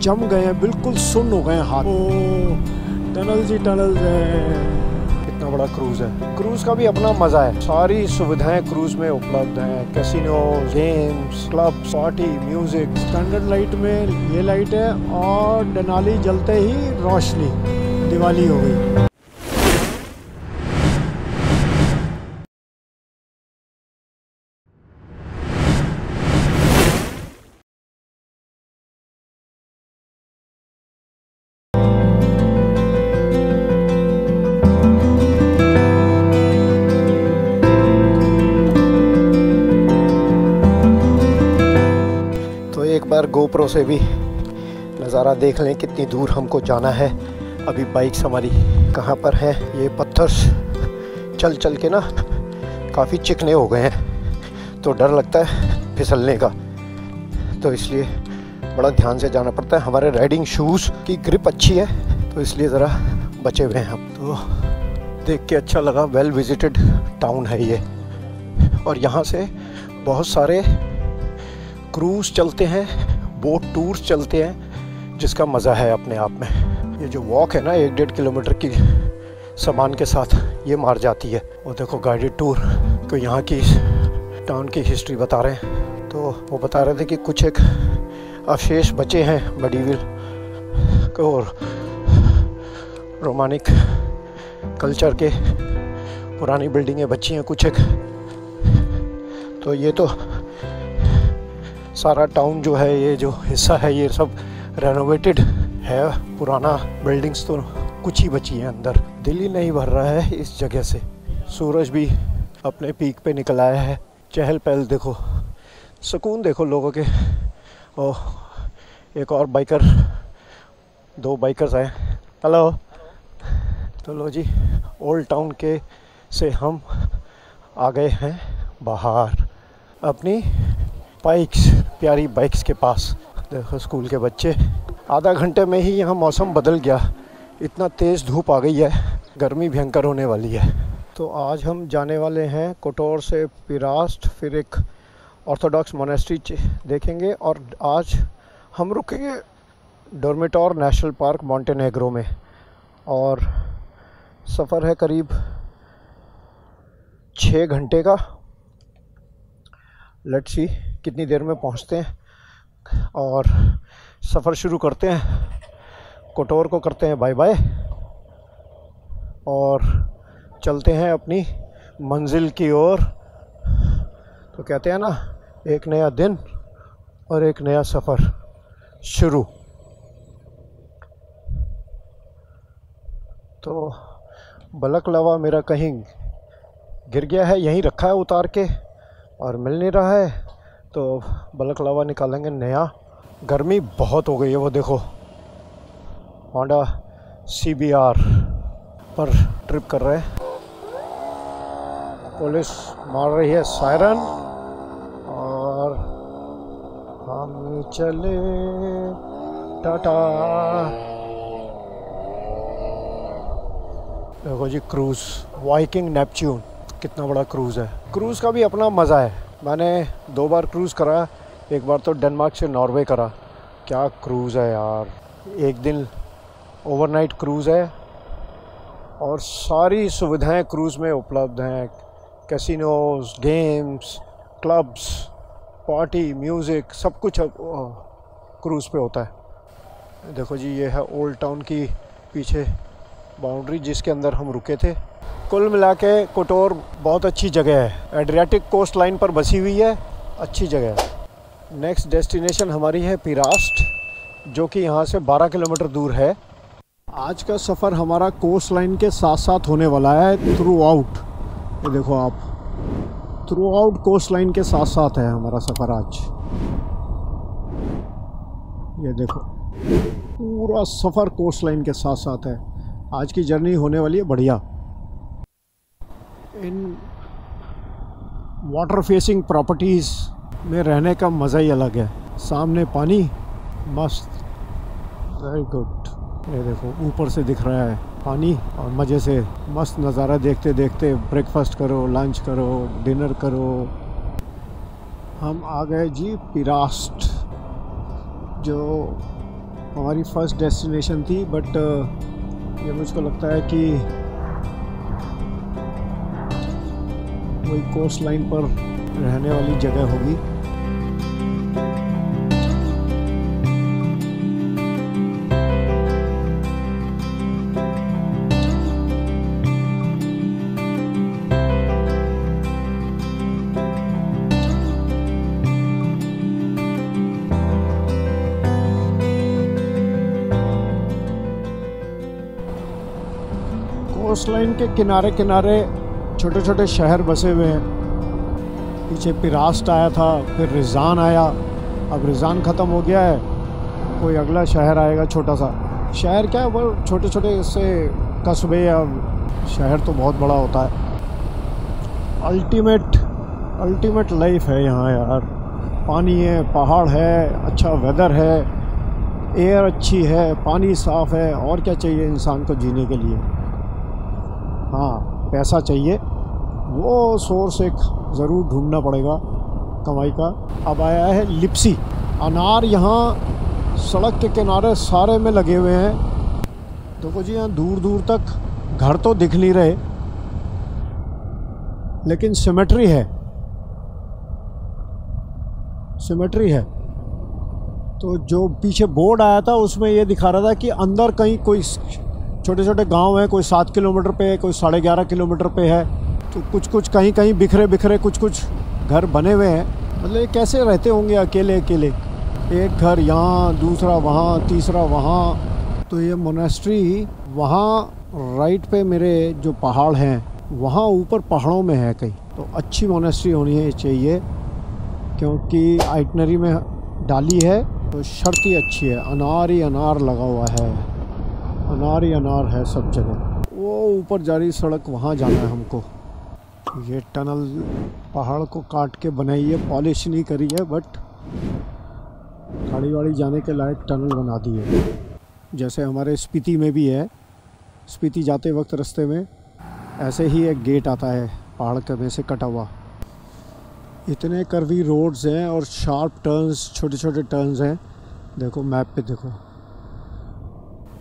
जम गए हैं, बिल्कुल सुन्न हो गए हैं हाथ। ओ टनल जी टनल है। कितना बड़ा क्रूज है। क्रूज का भी अपना मजा है, सारी सुविधाएं क्रूज में उपलब्ध हैं। Casino, games, club, party, music. Standard light में ये लाइट है और डेनाली जलते ही रोशनी, दिवाली हो गई। एक बार गोप्रो से भी नज़ारा देख लें कितनी दूर हमको जाना है। अभी बाइक्स हमारी कहाँ पर हैं। ये पत्थर चल चल के ना काफ़ी चिकने हो गए हैं, तो डर लगता है फिसलने का, तो इसलिए बड़ा ध्यान से जाना पड़ता है। हमारे राइडिंग शूज़ की ग्रिप अच्छी है, तो इसलिए ज़रा बचे हुए हैं हम। तो देख के अच्छा लगा। वेल विजिटेड टाउन है ये, और यहाँ से बहुत सारे क्रूज़ चलते हैं, बोट टूर्स चलते हैं, जिसका मज़ा है अपने आप में। ये जो वॉक है ना 1-1.5 किलोमीटर की सामान के साथ, ये मार जाती है। और देखो गाइडेड टूर को यहाँ की टाउन की हिस्ट्री बता रहे हैं। तो वो बता रहे थे कि कुछ एक अवशेष बचे हैं मेडिवल और रोमानिक कल्चर के, पुरानी बिल्डिंगें बची हैं कुछ एक। तो ये तो सारा टाउन जो है, ये जो हिस्सा है, ये सब रेनोवेटेड है। पुराना बिल्डिंग्स तो कुछ ही बची हैं अंदर। दिल ही नहीं भर रहा है इस जगह से। सूरज भी अपने पीक पे निकल आया है। चहल पहल देखो, सुकून देखो लोगों के। और एक और बाइकर, 2 बाइकर्स आए। हेलो। तो लो जी, ओल्ड टाउन के से हम आ गए हैं बाहर अपनी बाइक्स, प्यारी बाइक्स के पास। देखो स्कूल के बच्चे। आधा घंटे में ही यहाँ मौसम बदल गया, इतना तेज़ धूप आ गई है, गर्मी भयंकर होने वाली है। तो आज हम जाने वाले हैं कोटोर से पिरास्ट, फिर एक ऑर्थोडॉक्स मोनेस्ट्री देखेंगे, और आज हम रुकेंगे डोरमिटोर नेशनल पार्क मॉन्टेनेग्रो में। और सफ़र है करीब 6 घंटे का। लेट्स सी कितनी देर में पहुंचते हैं, और सफ़र शुरू करते हैं। कोटोर को करते हैं बाय बाय और चलते हैं अपनी मंजिल की ओर। तो कहते हैं ना, एक नया दिन और एक नया सफ़र शुरू। तो बलकलवा मेरा कहीं गिर गया है, यहीं रखा है उतार के, और मिल नहीं रहा है, तो बलकलवा निकालेंगे नया। गर्मी बहुत हो गई है। वो देखो होंडा CBR पर ट्रिप कर रहे हैं। पुलिस मार रही है सायरन, और हम चले टाटा। देखो जी क्रूज़, वाइकिंग नेपच्यून, कितना बड़ा क्रूज़ है। क्रूज़ का भी अपना मज़ा है। मैंने 2 बार क्रूज़ करा, एक बार तो डेनमार्क से नॉर्वे करा। क्या क्रूज़ है यार। एक दिन ओवरनाइट क्रूज़ है, और सारी सुविधाएं क्रूज़ में उपलब्ध हैं। Casinos, games, clubs, party, music, सब कुछ क्रूज़ पे होता है। देखो जी, ये है ओल्ड टाउन की पीछे बाउंड्री, जिसके अंदर हम रुके थे। कुल मिला के कोटोर बहुत अच्छी जगह है। एड्रियाटिक कोस्ट लाइन पर बसी हुई है, अच्छी जगह है। नेक्स्ट डेस्टिनेशन हमारी है पिरास्ट, जो कि यहाँ से 12 किलोमीटर दूर है। आज का सफ़र हमारा कोस्ट लाइन के साथ साथ होने वाला है, थ्रू आउट। ये देखो आप, थ्रू आउट कोस्ट लाइन के साथ साथ है हमारा सफ़र आज। ये देखो पूरा सफ़र कोस्ट लाइन के साथ साथ है। आज की जर्नी होने वाली है बढ़िया। इन वाटर फेसिंग प्रॉपर्टीज़ में रहने का मज़ा ही अलग है। सामने पानी, मस्त, वेरी गुड। ये देखो ऊपर से दिख रहा है पानी, और मज़े से मस्त नज़ारा देखते देखते ब्रेकफास्ट करो, लंच करो, डिनर करो। हम आ गए जी पिरास्ट, जो हमारी फर्स्ट डेस्टिनेशन थी, बट ये मुझको लगता है कि वही कोस्ट लाइन पर रहने वाली जगह होगी। कोस्ट लाइन के किनारे किनारे छोटे छोटे शहर बसे हुए हैं। पीछे पिरास्ट आया था, फिर रिजान आया, अब रिजान ख़त्म हो गया है, कोई अगला शहर आएगा छोटा सा। शहर क्या है, वो छोटे छोटे इससे कस्बे या शहर तो बहुत बड़ा होता है। अल्टीमेट लाइफ है यहाँ यार। पानी है, पहाड़ है, अच्छा वेदर है, एयर अच्छी है, पानी साफ़ है, और क्या चाहिए इंसान को जीने के लिए। हाँ, पैसा चाहिए, वो सोर्स एक ज़रूर ढूंढना पड़ेगा कमाई का। अब आया है लिप्सी। अनार यहाँ सड़क के किनारे सारे में लगे हुए हैं। देखो जी, यहाँ दूर दूर तक घर तो दिख नहीं रहे, लेकिन सिमेट्री है। तो जो पीछे बोर्ड आया था उसमें ये दिखा रहा था कि अंदर कहीं कोई छोटे छोटे गांव हैं, कोई 7 किलोमीटर पे है, कोई 11.5 किलोमीटर पे है। तो कुछ कहीं बिखरे कुछ घर बने हुए हैं। मतलब ये कैसे रहते होंगे अकेले, एक घर यहाँ, दूसरा वहाँ, तीसरा वहाँ। तो ये मोनेस्ट्री वहाँ राइट पे मेरे जो पहाड़ हैं वहाँ ऊपर पहाड़ों में है कहीं। तो अच्छी मोनेस्ट्री होनी चाहिए, क्योंकि आइटनरी में डाली है तो शर्त ही अच्छी है। अनार ही अनार लगा हुआ है, अनार ही अनार है सब जगह। वो ऊपर जा रही सड़क, वहाँ जाना है हमको। ये टनल पहाड़ को काट के बनाई है, पॉलिश नहीं करी है, बट गाड़ी वाड़ी जाने के लायक टनल बना दी है। जैसे हमारे स्पीति में भी है। स्पीति जाते वक्त रास्ते में ऐसे ही एक गेट आता है पहाड़ के में से कटा हुआ। इतने कर्वी रोड्स हैं और शार्प टर्न्स, छोटे छोटे टर्न्स हैं। देखो मैप पे देखो।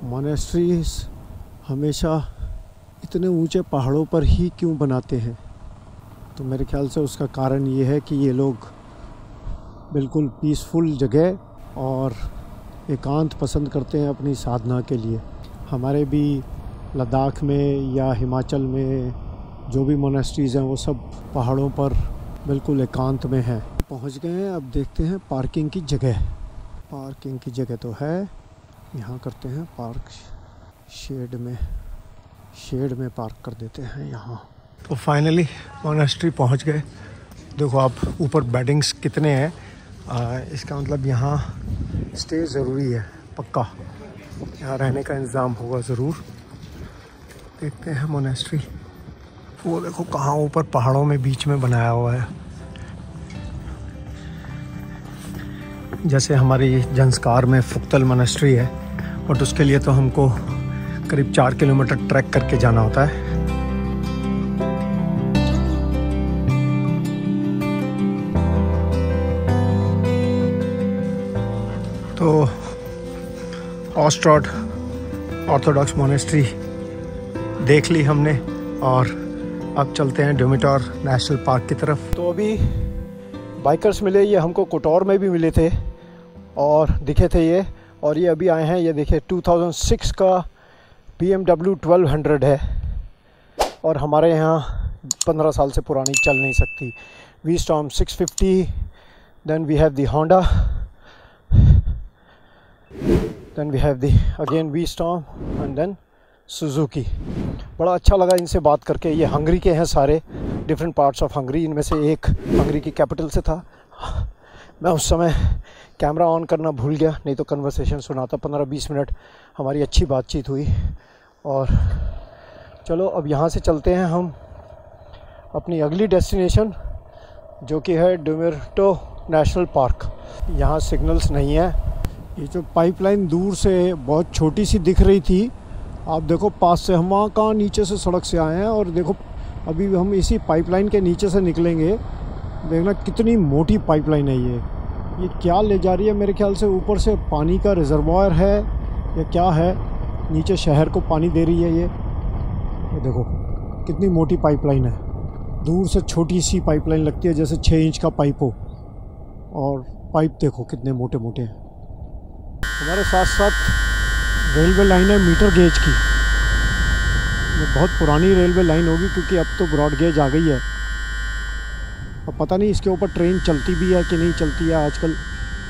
मोनेस्ट्रीज हमेशा इतने ऊंचे पहाड़ों पर ही क्यों बनाते हैं? तो मेरे ख्याल से उसका कारण ये है कि ये लोग बिल्कुल पीसफुल जगह और एकांत पसंद करते हैं अपनी साधना के लिए। हमारे भी लद्दाख में या हिमाचल में जो भी मोनेस्ट्रीज़ हैं वो सब पहाड़ों पर बिल्कुल एकांत में हैं। पहुंच गए हैं, अब देखते हैं पार्किंग की जगह। पार्किंग की जगह तो है, यहाँ करते हैं पार्क। शेड में पार्क कर देते हैं यहाँ। तो फाइनली मोनेस्ट्री पहुँच गए। देखो आप ऊपर बेडिंग्स कितने हैं। इसका मतलब यहाँ स्टे ज़रूरी है, पक्का यहाँ रहने का इंतज़ाम होगा ज़रूर। देखते हैं मोनेस्ट्री। वो देखो कहाँ ऊपर पहाड़ों में बीच में बनाया हुआ है। जैसे हमारी जंस्कार में फुक्तल मोनेस्ट्री है, बट उसके लिए तो हमको करीब 4 किलोमीटर ट्रैक करके जाना होता है। तो ऑस्ट्रॉड ऑर्थोडॉक्स मोनेस्ट्री देख ली हमने और अब चलते हैं डोमिटोर नेशनल पार्क की तरफ। तो अभी बाइकर्स मिले, ये हमको कोटौर में भी मिले थे और दिखे थे ये, और ये अभी आए हैं। ये देखिए 2006 का BMW 1200 है और हमारे यहाँ 15 साल से पुरानी चल नहीं सकती। V-Storm 650, then we have the Honda, then we have the again V-Storm and then Suzuki. बड़ा अच्छा लगा इनसे बात करके। ये हंगरी के हैं सारे, डिफरेंट पार्ट्स ऑफ हंगरी। इनमें से एक हंगरी की कैपिटल से था। मैं उस समय कैमरा ऑन करना भूल गया, नहीं तो कन्वर्सेशन सुनाता। 15-20 मिनट हमारी अच्छी बातचीत हुई। और चलो अब यहाँ से चलते हैं हम अपनी अगली डेस्टिनेशन, जो कि है डोमिटो नेशनल पार्क। यहाँ सिग्नल्स नहीं है। ये जो पाइपलाइन दूर से बहुत छोटी सी दिख रही थी, आप देखो पास से। हम वहाँ कहाँ नीचे से सड़क से आए हैं और देखो अभी हम इसी पाइपलाइन के नीचे से निकलेंगे। देखना कितनी मोटी पाइपलाइन है ये क्या ले जा रही है? मेरे ख्याल से ऊपर से पानी का रिजर्वायर है या क्या है, नीचे शहर को पानी दे रही है ये देखो कितनी मोटी पाइपलाइन है। दूर से छोटी सी पाइपलाइन लगती है जैसे 6 इंच का पाइप हो, और पाइप देखो कितने मोटे मोटे हैं। हमारे साथ साथ रेलवे लाइन है मीटर गेज की। ये बहुत पुरानी रेलवे लाइन होगी क्योंकि अब तो ब्रॉड गेज आ गई है। अब पता नहीं इसके ऊपर ट्रेन चलती भी है कि नहीं चलती है आजकल,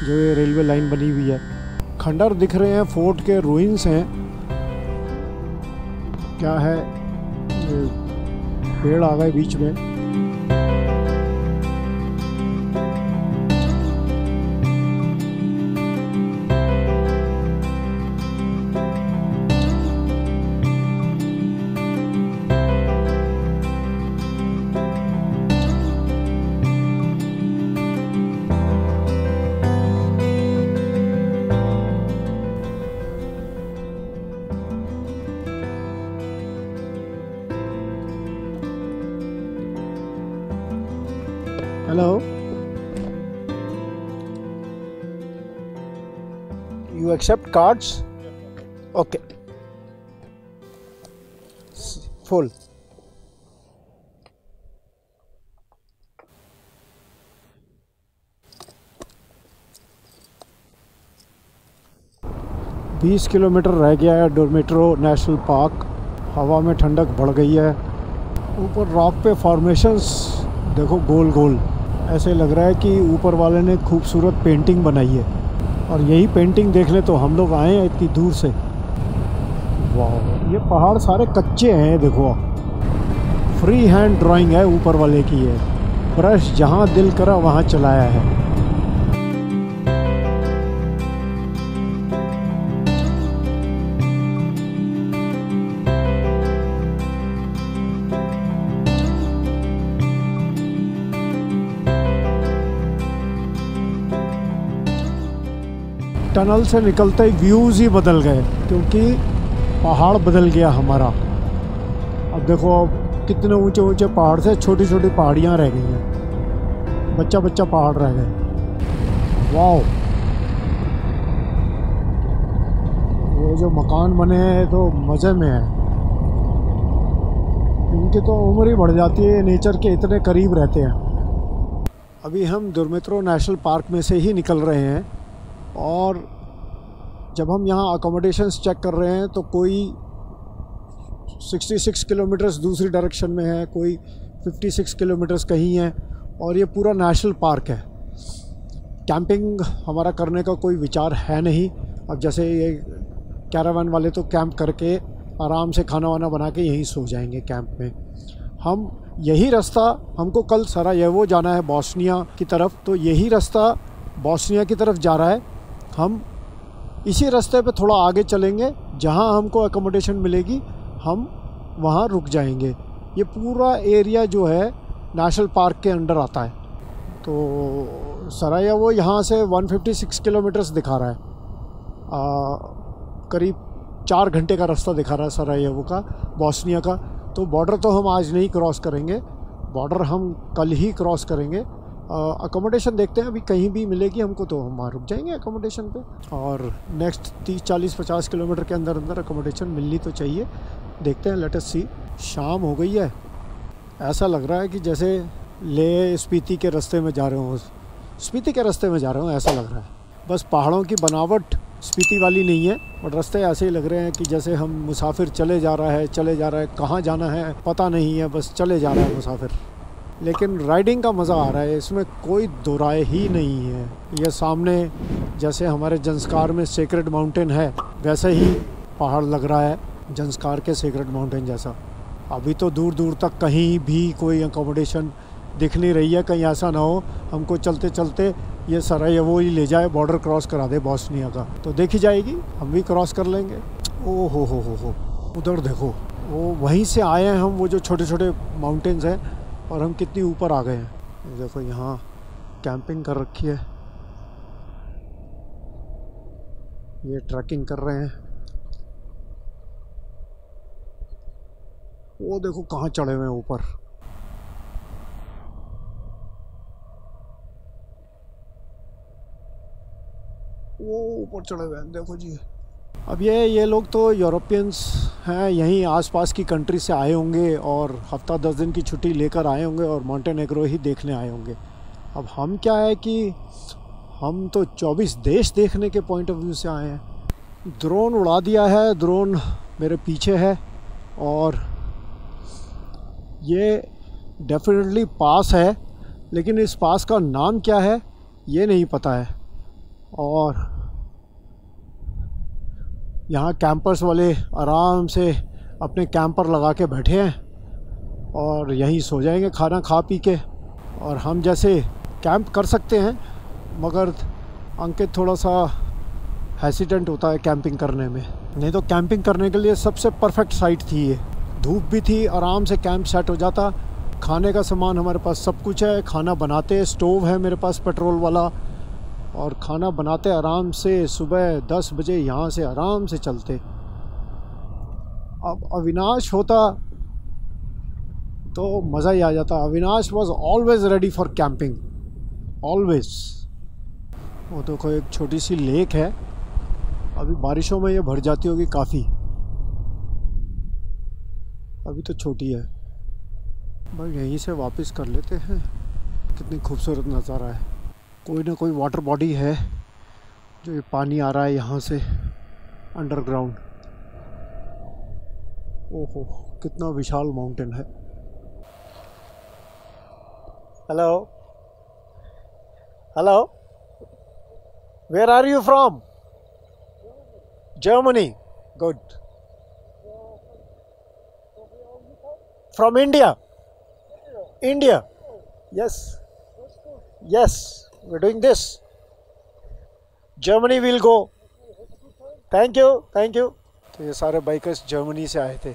जो ये रेलवे लाइन बनी हुई है। खंडर दिख रहे हैं, फोर्ट के रूइंस हैं। क्या है, ये पेड़ आ गए बीच में। Hello. You accept cards? Okay. Full. बीस किलोमीटर रह गया है डोरमेट्रो नेशनल पार्क। हवा में ठंडक बढ़ गई है। ऊपर रॉक पे फॉर्मेशंस देखो गोल गोल, ऐसे लग रहा है कि ऊपर वाले ने खूबसूरत पेंटिंग बनाई है। और यही पेंटिंग देखने तो हम लोग आए हैं इतनी दूर से। वाह, ये पहाड़ सारे कच्चे हैं देखो। फ्री हैंड ड्राइंग है ऊपर वाले की है। ब्रश जहाँ दिल करा वहाँ चलाया है। टनल से निकलते ही व्यूज़ ही बदल गए क्योंकि पहाड़ बदल गया हमारा। अब देखो अब कितने ऊंचे ऊंचे पहाड़ से छोटी छोटी पहाड़ियाँ रह गई हैं, बच्चा बच्चा पहाड़ रह गए। वाह, वो जो मकान बने हैं तो मज़े में है। इनकी तो उम्र ही बढ़ जाती है, नेचर के इतने करीब रहते हैं। अभी हम डोरमेट्रो नेशनल पार्क में से ही निकल रहे हैं और जब हम यहाँ अकोमोडेशंस चेक कर रहे हैं तो कोई 66 किलोमीटर्स दूसरी डायरेक्शन में है, कोई 56 किलोमीटर्स कहीं है। और ये पूरा नेशनल पार्क है। कैंपिंग हमारा करने का कोई विचार है नहीं। अब जैसे ये कैरावान वाले तो कैंप करके आराम से खाना वाना बना के यहीं सो जाएंगे कैंप में। हम यही रास्ता, हमको कल सरायेवो जाना है बोस्निया की तरफ, तो यही रास्ता बोस्निया की तरफ जा रहा है। हम इसी रास्ते पे थोड़ा आगे चलेंगे, जहाँ हमको एकोमोडेशन मिलेगी हम वहाँ रुक जाएंगे। ये पूरा एरिया जो है नेशनल पार्क के अंडर आता है। तो सरायेवो यहाँ से 156 किलोमीटर्स दिखा रहा है। करीब 4 घंटे का रास्ता दिखा रहा है सरायेवो का, बोस्निया का। तो बॉर्डर तो हम आज नहीं क्रॉस करेंगे, बॉर्डर हम कल ही क्रॉस करेंगे। अकोमोडेशन देखते हैं, अभी कहीं भी मिलेगी हमको तो हम वहाँ रुक जाएंगे अकोमोडेशन पे। और नेक्स्ट 30, 40, 50 किलोमीटर के अंदर अंदर अकोमोडेशन मिलनी तो चाहिए। देखते हैं, लेट अस सी। शाम हो गई है, ऐसा लग रहा है कि जैसे ले स्पीति के रास्ते में जा रहे हो, स्पीति के रास्ते में जा रहे हो ऐसा लग रहा है। बस पहाड़ों की बनावट स्पीति वाली नहीं है, बट रास्ते ऐसे ही लग रहे हैं कि जैसे हम मुसाफिर चले जा रहा है, कहाँ जाना है पता नहीं है, बस चले जा रहा है मुसाफिर। लेकिन राइडिंग का मज़ा आ रहा है, इसमें कोई दो राय ही नहीं है। ये सामने जैसे हमारे जंस्कार में सेक्रेड माउंटेन है, वैसे ही पहाड़ लग रहा है जंस्कार के सेक्रेड माउंटेन जैसा। अभी तो दूर दूर तक कहीं भी कोई अकोमोडेशन दिख नहीं रही है। कहीं ऐसा ना हो हमको चलते चलते ये सरायेवो ही ले जाए, बॉर्डर क्रॉस करा दे बोस्निया का, तो देखी जाएगी, हम भी क्रॉस कर लेंगे। ओ हो, उधर देखो, वो वहीं से आए हैं हम, वो जो छोटे छोटे माउंटेन्स हैं, और हम कितनी ऊपर आ गए हैं। देखो यहाँ कैंपिंग कर रखी है, ये ट्रैकिंग कर रहे हैं। वो देखो कहाँ चढ़े हुए हैं ऊपर। वो ऊपर चढ़े हुए हैं, देखो जी। अब ये लोग तो यूरोपियंस हैं, यहीं आसपास की कंट्री से आए होंगे और हफ्ता 10 दिन की छुट्टी लेकर आए होंगे और मॉन्टेनेग्रो ही देखने आए होंगे। अब हम क्या है कि हम तो 24 देश देखने के पॉइंट ऑफ व्यू से आए हैं। ड्रोन उड़ा दिया है, ड्रोन मेरे पीछे है और ये डेफिनेटली पास है, लेकिन इस पास का नाम क्या है ये नहीं पता है। और यहाँ कैंपर्स वाले आराम से अपने कैंपर लगा के बैठे हैं और यहीं सो जाएंगे खाना खा पी के। और हम जैसे कैंप कर सकते हैं, मगर अंकित थोड़ा सा हेसिटेंट होता है कैंपिंग करने में। नहीं तो कैंपिंग करने के लिए सबसे परफेक्ट साइट थी ये। धूप भी थी, आराम से कैंप सेट हो जाता। खाने का सामान हमारे पास सब कुछ है, खाना बनाते, स्टोव है मेरे पास पेट्रोल वाला, और खाना बनाते आराम से। सुबह 10 बजे यहाँ से आराम से चलते। अब अविनाश होता तो मज़ा ही आ जाता। Avinash was always ready for camping, always. वो देखो एक छोटी सी लेक है, अभी बारिशों में ये भर जाती होगी काफ़ी, अभी तो छोटी है। भाई यहीं से वापस कर लेते हैं। कितनी खूबसूरत नज़ारा है। कोई ना कोई वाटर बॉडी है जो ये पानी आ रहा है यहाँ से अंडरग्राउंड। ओहो कितना विशाल माउंटेन है। Hello hello, where are you from? Germany, good. From India? India, yes yes, we're doing this. Germany will go. Thank you, thank you. तो ये सारे बाइकर्स जर्मनी से आए थे।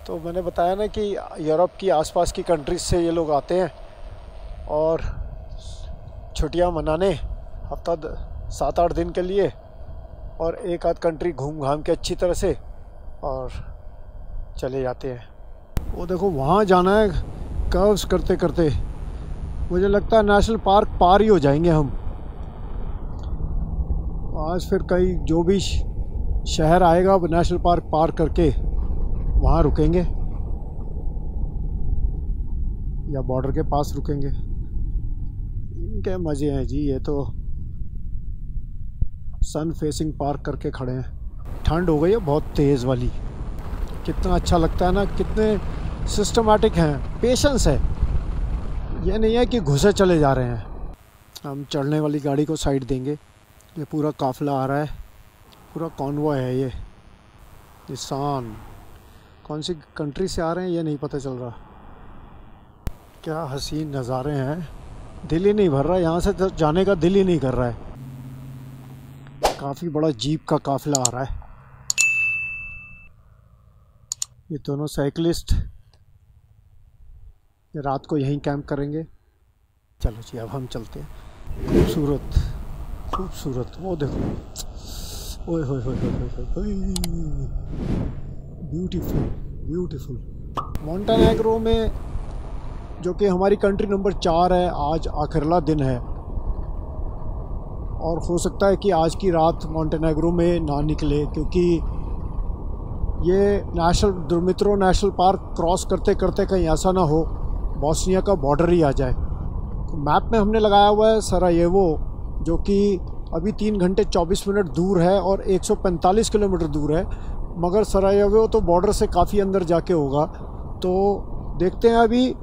तो मैंने बताया ना कि यूरोप की आसपास की कंट्रीज से ये लोग आते हैं और छुट्टियां मनाने हफ्ता 7-8 दिन के लिए, और एक आध कंट्री घूम घाम के अच्छी तरह से और चले जाते हैं। वो देखो वहाँ जाना है कर्व्स करते करते। मुझे लगता है नेशनल पार्क पार ही हो जाएंगे हम आज। फिर कहीं जो भी शहर आएगा अब नेशनल पार्क पार करके वहाँ रुकेंगे या बॉर्डर के पास रुकेंगे। इनके मज़े हैं जी। ये तो सन फेसिंग पार्क करके खड़े हैं। ठंड हो गई है बहुत तेज़ वाली। कितना अच्छा लगता है ना, कितने सिस्टमेटिक हैं, पेशेंस है। ये नहीं है कि घुसे चले जा रहे हैं। हम चढ़ने वाली गाड़ी को साइड देंगे। ये पूरा काफ़िला आ रहा है, पूरा कॉन्वॉय है ये। निशान कौन सी कंट्री से आ रहे हैं ये नहीं पता चल रहा। क्या हसीन नज़ारे हैं, दिल ही नहीं भर रहा यहाँ से तो जाने का दिल ही नहीं कर रहा है। काफ़ी बड़ा जीप का काफ़िला आ रहा है। ये दोनों साइकिलिस्ट ये रात को यहीं कैंप करेंगे। चलो जी अब हम चलते हैं। खूबसूरत खूबसूरत, वो देखो, ओए होए होए होए होए, ब्यूटीफुल ब्यूटीफुल। मॉन्टेनेग्रो में, जो कि हमारी कंट्री नंबर 4 है, आज आखिरला दिन है और हो सकता है कि आज की रात मॉन्टेनेग्रो में ना निकले, क्योंकि ये दुर्मित्रो नेशनल पार्क क्रॉस करते करते कहीं ऐसा ना हो बॉस्निया का बॉर्डर ही आ जाए। तो मैप में हमने लगाया हुआ है सरायेवो, जो कि अभी 3 घंटे 24 मिनट दूर है और 145 किलोमीटर दूर है, मगर सरायेवो तो बॉर्डर से काफ़ी अंदर जाके होगा। तो देखते हैं अभी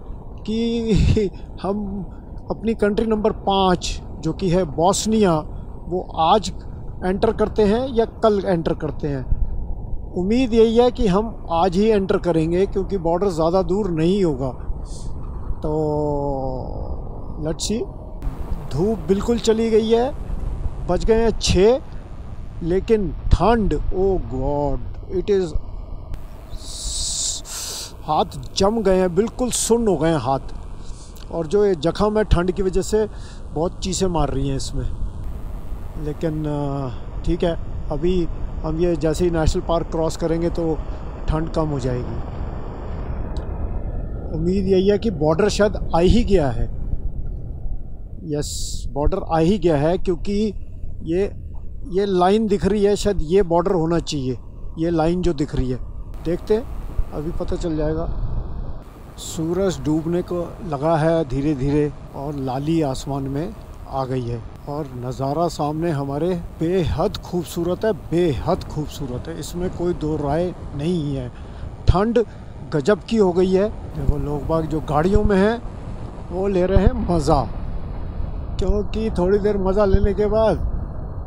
कि हम अपनी कंट्री नंबर 5 जो कि है बॉस्निया, वो आज एंटर करते हैं या कल एंटर करते हैं। उम्मीद यही है कि हम आज ही एंटर करेंगे, क्योंकि बॉर्डर ज़्यादा दूर नहीं होगा। तो लेट्स सी। धूप बिल्कुल चली गई है, बज गए हैं 6, लेकिन ठंड, ओ गॉड, इट इज़, हाथ जम गए हैं, बिल्कुल सुन्न हो गए हैं हाथ। और जो ये जख्म है ठंड की वजह से बहुत चीसें मार रही हैं इसमें। लेकिन ठीक है, अभी हम ये जैसे ही नेशनल पार्क क्रॉस करेंगे तो ठंड कम हो जाएगी। उम्मीद यही है कि बॉर्डर शायद आ ही गया है। यस, बॉर्डर आ ही गया है, क्योंकि ये लाइन दिख रही है, शायद ये बॉर्डर होना चाहिए। ये लाइन जो दिख रही है, देखते हैं, अभी पता चल जाएगा। सूरज डूबने को लगा है धीरे धीरे और लाली आसमान में आ गई है और नज़ारा सामने हमारे बेहद खूबसूरत है, बेहद खूबसूरत है, इसमें कोई दो राय नहीं है। ठंड गजब की हो गई है। देखो लोग बाग जो गाड़ियों में हैं वो ले रहे हैं मज़ा, क्योंकि थोड़ी देर मज़ा लेने के बाद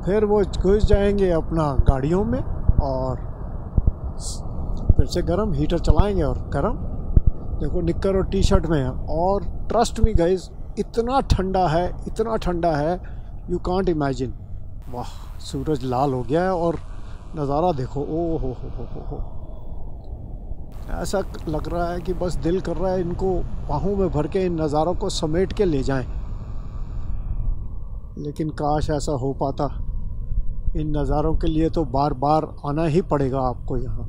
फिर वो घुस जाएंगे अपना गाड़ियों में और फिर से गरम हीटर चलाएंगे और गरम। देखो निक्कर और टी शर्ट में है और ट्रस्ट मी गाइस, इतना ठंडा है, इतना ठंडा है, यू कांट इमेजिन। वाह, सूरज लाल हो गया है और नज़ारा देखो, ओ हो। ऐसा लग रहा है कि बस दिल कर रहा है इनको बाहों में भर के इन नज़ारों को समेट के ले जाएं, लेकिन काश ऐसा हो पाता। इन नज़ारों के लिए तो बार बार आना ही पड़ेगा आपको यहाँ,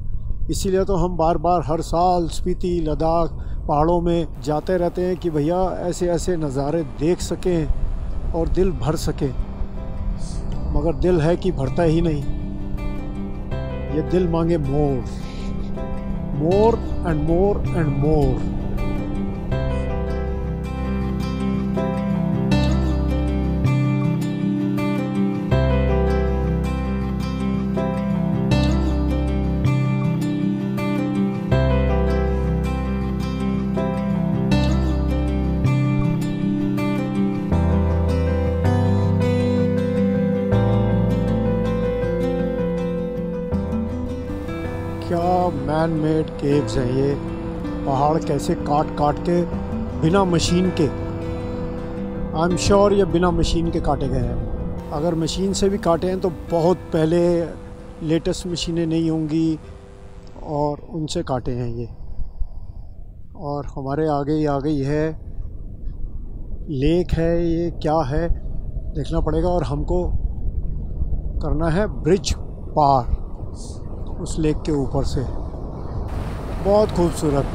इसीलिए तो हम बार बार हर साल स्पीति, लद्दाख पहाड़ों में जाते रहते हैं कि भैया ऐसे ऐसे नज़ारे देख सकें और दिल भर सके। मगर दिल है कि भरता ही नहीं, ये दिल मांगे मोर, more and more and more. क्या मैन मेड केव्स हैं ये, पहाड़ कैसे काट काट के बिना मशीन के, आई एम श्योर ये बिना मशीन के काटे गए हैं। अगर मशीन से भी काटे हैं तो बहुत पहले, लेटेस्ट मशीनें नहीं होंगी और उनसे काटे हैं ये। और हमारे आगे ही आ गई है लेक है, ये क्या है देखना पड़ेगा और हमको करना है ब्रिज पार उस लेक के ऊपर से। बहुत खूबसूरत,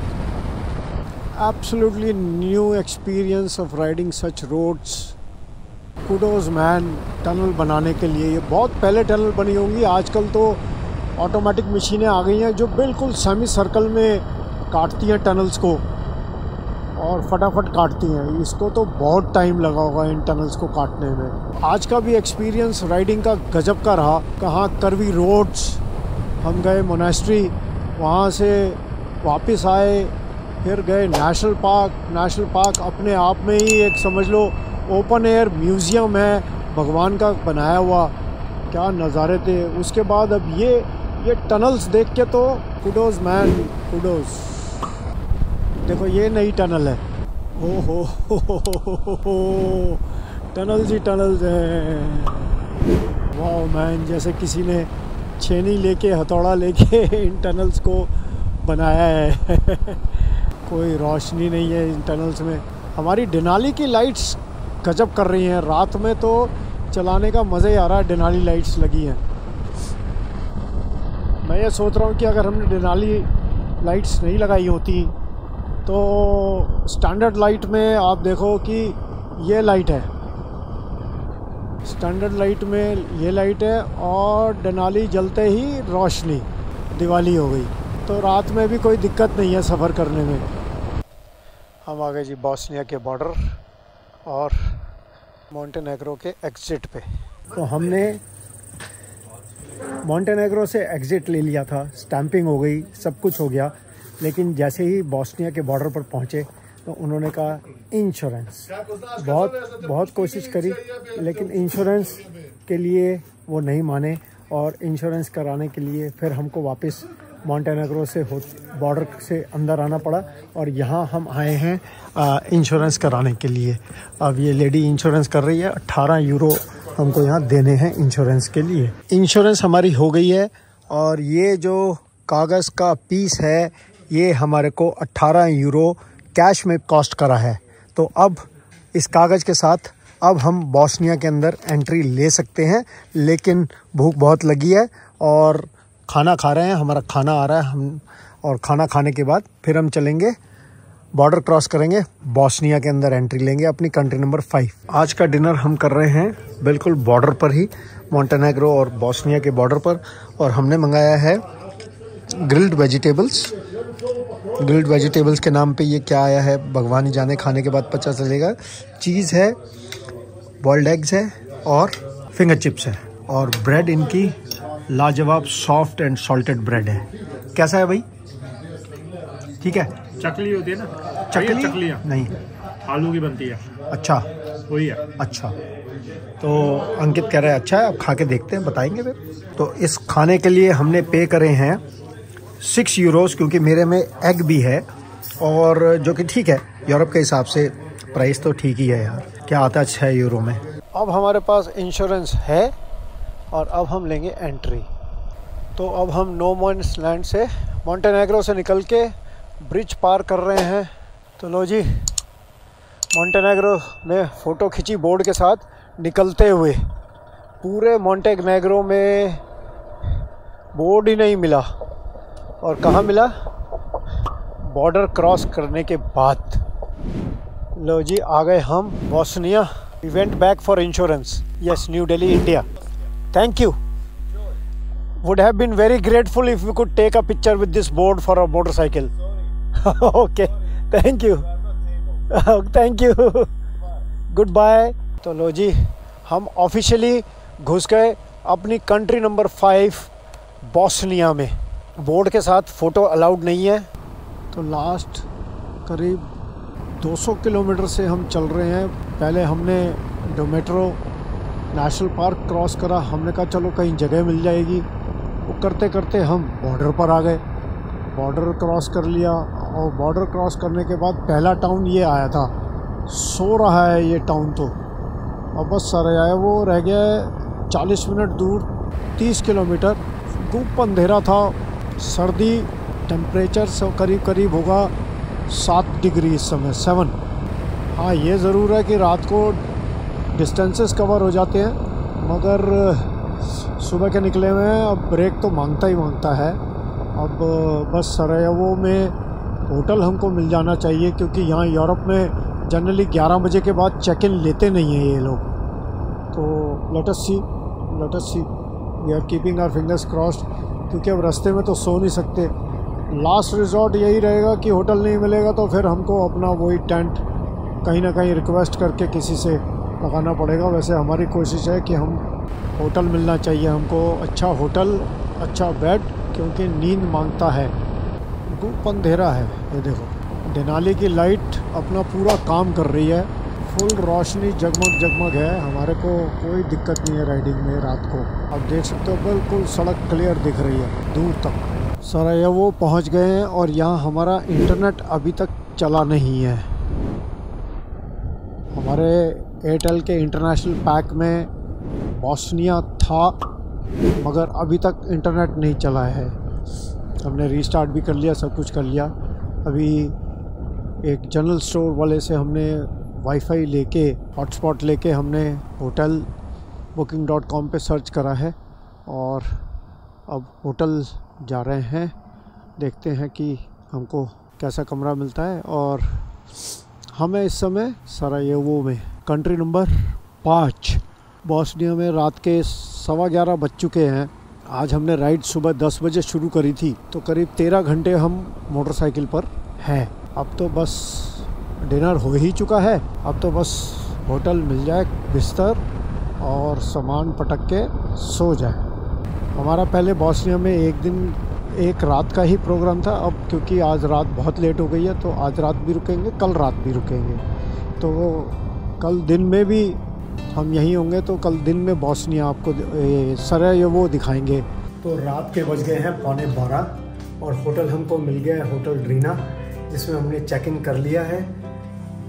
absolutely new experience of riding such roads. Kudos man tunnel बनाने के लिए। ये बहुत पहले टनल बनी होंगी, आजकल तो ऑटोमेटिक मशीनें आ गई हैं जो बिल्कुल सेमी सर्कल में काटती हैं टनल्स को और फटाफट काटती हैं। इसको तो बहुत टाइम लगा होगा इन टनल्स को काटने में। आज का भी एक्सपीरियंस राइडिंग का गजब का रहा। कहाँ करवी रोड्स, हम गए मोनेस्ट्री, वहाँ से वापस आए, फिर गए नेशनल पार्क। नेशनल पार्क अपने आप में ही एक समझ लो ओपन एयर म्यूज़ियम है भगवान का बनाया हुआ, क्या नज़ारे थे। उसके बाद अब ये टनल्स देख के तो कुडोज मैन, कुडोज। देखो ये नई टनल है, ओ हो टनल्स ही टनल्स हैं। वाह मैन, जैसे किसी ने छेनी लेके, हथौड़ा लेके इन टनल्स को बनाया है। कोई रोशनी नहीं है इन टनल्स में। हमारी डेनाली की लाइट्स गजब कर रही हैं, रात में तो चलाने का मज़ा ही आ रहा है। डेनाली लाइट्स लगी हैं। मैं ये सोच रहा हूँ कि अगर हमने डेनाली लाइट्स नहीं लगाई होती तो स्टैंडर्ड लाइट में आप देखो कि ये लाइट है, स्टैंडर्ड लाइट में ये लाइट है और डेनाली जलते ही रोशनी, दिवाली हो गई। तो रात में भी कोई दिक्कत नहीं है सफ़र करने में। हम आ गए जी बॉस्निया के बॉर्डर और मोंटेनेग्रो के एग्ज़िट पे। तो हमने मोंटेनेग्रो से एग्ज़िट ले लिया था, स्टैंपिंग हो गई, सब कुछ हो गया। लेकिन जैसे ही बॉस्निया के बॉर्डर पर पहुँचे तो उन्होंने कहा इंश्योरेंस। बहुत कोशिश करी लेकिन इंश्योरेंस के लिए वो नहीं माने और इंश्योरेंस कराने के लिए फिर हमको वापस मोंटेनेग्रो से बॉर्डर से अंदर आना पड़ा और यहाँ हम आए हैं इंश्योरेंस कराने के लिए। अब ये लेडी इंश्योरेंस कर रही है, 18 यूरो हमको यहाँ देने हैं इंश्योरेंस के लिए। इंश्योरेंस हमारी हो गई है और ये जो कागज़ का पीस है ये हमारे को 18 यूरो कैश में कॉस्ट करा है। तो अब इस कागज़ के साथ अब हम बॉस्निया के अंदर एंट्री ले सकते हैं। लेकिन भूख बहुत लगी है और खाना खा रहे हैं, हमारा खाना आ रहा है हम, और खाना खाने के बाद फिर हम चलेंगे, बॉर्डर क्रॉस करेंगे, बॉस्निया के अंदर एंट्री लेंगे अपनी कंट्री नंबर 5। आज का डिनर हम कर रहे हैं बिल्कुल बॉर्डर पर ही। मॉन्टेनेग्रो और बॉस्निया के बॉर्डर पर। और हमने मंगाया है ग्रिल्ड वेजिटेबल्स। ग्रिल्ड वेजिटेबल्स के नाम पे ये क्या आया है भगवान ही जाने, खाने के बाद पता चलेगा। चीज़ है, बॉइल्ड एग्स है और फिंगर चिप्स है। और ब्रेड इनकी लाजवाब सॉफ्ट एंड सॉल्टेड ब्रेड है। कैसा है भाई? ठीक है। चकली होती है ना, चकलियाँ नहीं, आलू की बनती है। अच्छा वही है। अच्छा, तो अंकित कह रहा है अच्छा है, अब खा के देखते हैं, बताएंगे फिर। तो इस खाने के लिए हमने पे करे हैं 6 यूरोस, क्योंकि मेरे में एग भी है, और जो कि ठीक है, यूरोप के हिसाब से प्राइस तो ठीक ही है यार। क्या आता है 6 यूरो में। अब हमारे पास इंश्योरेंस है और अब हम लेंगे एंट्री। तो अब हम नो मैन्स लैंड से, मॉन्टेनेग्रो से निकल के ब्रिज पार कर रहे हैं। तो लो जी, मॉन्टेनेग्रो में फ़ोटो खींची बोर्ड के साथ निकलते हुए। पूरे मॉन्टेनेग्रो में बोर्ड ही नहीं मिला, और कहाँ मिला? बॉर्डर क्रॉस करने के बाद। लो जी, आ गए हम Bosnia. We went back for insurance. Yes, new Delhi, India. Thank you. Would have been very grateful if we could take a picture with this board for a motorcycle. Okay, thank you. Thank you. Goodbye. तो लो जी, हम officially घुस गए अपनी country number 5 Bosnia में। Board के साथ photo allowed नहीं है। तो लास्ट करीब 200 किलोमीटर से हम चल रहे हैं। पहले हमने डोमेट्रो नेशनल पार्क क्रॉस करा। हमने कहा चलो कहीं जगह मिल जाएगी। वो करते करते हम बॉर्डर पर आ गए। बॉर्डर क्रॉस कर लिया, और बॉर्डर क्रॉस करने के बाद पहला टाउन ये आया था। सो रहा है ये टाउन तो, अब बस सर आया। वो रह गया है 40 मिनट दूर, 30 किलोमीटर। खूब अंधेरा था, सर्दी, टेम्परेचर सब करीब करीब होगा 7 डिग्री इस समय, 7। हाँ, ये ज़रूर है कि रात को डिस्टेंसेस कवर हो जाते हैं, मगर सुबह के निकले हुए हैं। अब ब्रेक तो मांगता ही मांगता है। अब बस सरायवो में होटल हमको मिल जाना चाहिए, क्योंकि यहाँ यूरोप में जनरली 11 बजे के बाद चेक इन लेते नहीं हैं ये लोग। तो let us see, we are keeping our fingers crossed, क्योंकि अब रास्ते में तो सो नहीं सकते। लास्ट रिजॉर्ट यही रहेगा कि होटल नहीं मिलेगा तो फिर हमको अपना वही टेंट कहीं ना कहीं रिक्वेस्ट करके किसी से लगाना पड़ेगा। वैसे हमारी कोशिश है कि हम होटल मिलना चाहिए हमको, अच्छा होटल, अच्छा बेड, क्योंकि नींद मांगता है। धूप अंधेरा है, ये देखो डेनाली की लाइट अपना पूरा काम कर रही है। फुल रोशनी जगमग जगमग है। हमारे को कोई दिक्कत नहीं है राइडिंग में रात को। अब देख सकते हो बिल्कुल सड़क क्लियर दिख रही है दूर तक। सरायवो पहुंच गए हैं, और यहाँ हमारा इंटरनेट अभी तक चला नहीं है। हमारे एयरटेल के इंटरनेशनल पैक में बॉस्निया था, मगर अभी तक इंटरनेट नहीं चला है। हमने रीस्टार्ट भी कर लिया, सब कुछ कर लिया। अभी एक जनरल स्टोर वाले से हमने वाईफाई लेके, हॉटस्पॉट लेके हमने होटल booking.com पे सर्च करा है, और अब होटल जा रहे हैं। देखते हैं कि हमको कैसा कमरा मिलता है। और हमें इस समय सरायवो में, कंट्री नंबर 5 बॉस्निया में, रात के 11:15 बज चुके हैं। आज हमने राइड सुबह 10 बजे शुरू करी थी, तो करीब 13 घंटे हम मोटरसाइकिल पर हैं। अब तो बस डिनर हो ही चुका है, अब तो बस होटल मिल जाए, बिस्तर और सामान पटक के सो जाए। हमारा पहले बॉस्निया में एक रात का ही प्रोग्राम था। अब क्योंकि आज रात बहुत लेट हो गई है, तो आज रात भी रुकेंगे, कल रात भी रुकेंगे। तो कल दिन में भी हम यहीं होंगे, तो कल दिन में बॉस्निया आपको सरायवो दिखाएंगे। तो रात के बज गए हैं 11:15, और होटल हमको मिल गया है, होटल ड्रीना, जिसमें हमने चेक इन कर लिया है।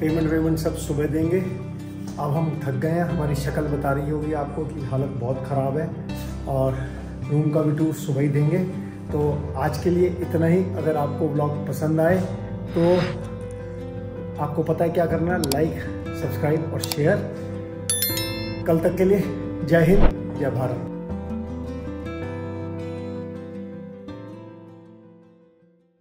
पेमेंट वेमेंट सब सुबह देंगे। अब हम थक गए हैं, हमारी शक्ल बता रही होगी आपको कि हालत बहुत ख़राब है, और रूम का भी टूर सुबह ही देंगे। तो आज के लिए इतना ही। अगर आपको ब्लॉग पसंद आए तो आपको पता है क्या करना है, लाइक, सब्सक्राइब और शेयर। कल तक के लिए जय हिंद, जय भारत।